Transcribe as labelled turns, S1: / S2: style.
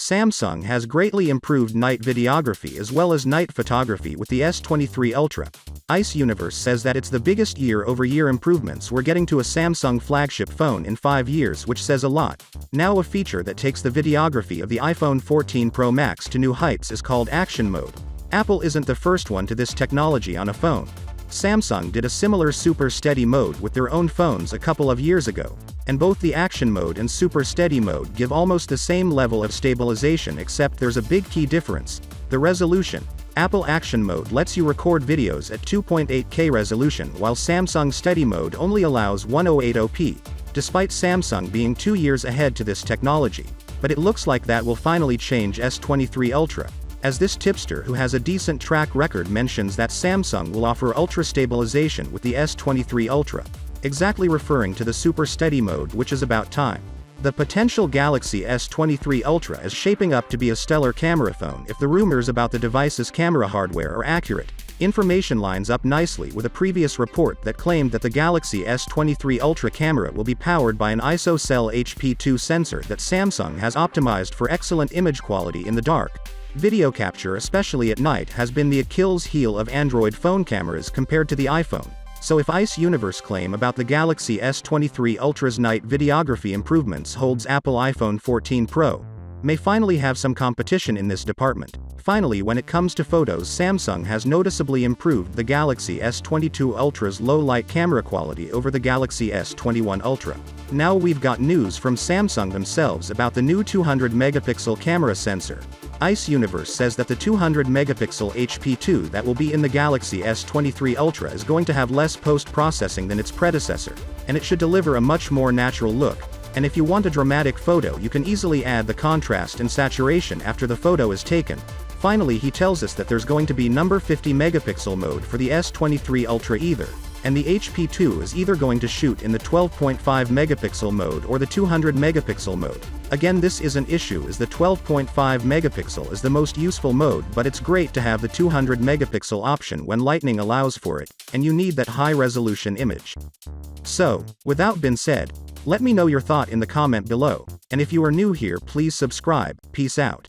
S1: Samsung has greatly improved night videography as well as night photography with the S23 Ultra. Ice Universe says that it's the biggest year-over-year improvements we're getting to a Samsung flagship phone in 5 years, which says a lot. Now a feature that takes the videography of the iPhone 14 Pro Max to new heights is called Action Mode. Apple isn't the first one to this technology on a phone. Samsung did a similar Super Steady mode with their own phones a couple of years ago, and both the Action Mode and Super Steady mode give almost the same level of stabilization, except there's a big key difference: the resolution. Apple Action Mode lets you record videos at 2.8K resolution while Samsung Steady mode only allows 1080p, despite Samsung being 2 years ahead to this technology. But it looks like that will finally change S23 Ultra, as this tipster who has a decent track record mentions that Samsung will offer ultra stabilization with the S23 Ultra, exactly referring to the Super Steady mode, which is about time. The potential Galaxy S23 Ultra is shaping up to be a stellar camera phone if the rumors about the device's camera hardware are accurate. Information lines up nicely with a previous report that claimed that the Galaxy S23 Ultra camera will be powered by an ISOCELL HP2 sensor that Samsung has optimized for excellent image quality in the dark. Video capture, especially at night, has been the Achilles heel of Android phone cameras compared to the iPhone. So if Ice Universe claim about the Galaxy S23 Ultra's night videography improvements holds, Apple iPhone 14 Pro may finally have some competition in this department. Finally, when it comes to photos, Samsung has noticeably improved the Galaxy S22 Ultra's low-light camera quality over the Galaxy S21 Ultra. Now we've got news from Samsung themselves about the new 200-megapixel camera sensor. Ice Universe says that the 200-megapixel HP2 that will be in the Galaxy S23 Ultra is going to have less post-processing than its predecessor, and it should deliver a much more natural look. And if you want a dramatic photo, you can easily add the contrast and saturation after the photo is taken. Finally, he tells us that there's going to be number 50-megapixel mode for the S23 Ultra either, and the HP2 is either going to shoot in the 12.5-megapixel mode or the 200-megapixel mode. Again, this is an issue as the 12.5-megapixel is the most useful mode, but it's great to have the 200-megapixel option when lighting allows for it, and you need that high-resolution image. So, with that being said, let me know your thought in the comment below, and if you are new here, please subscribe. Peace out.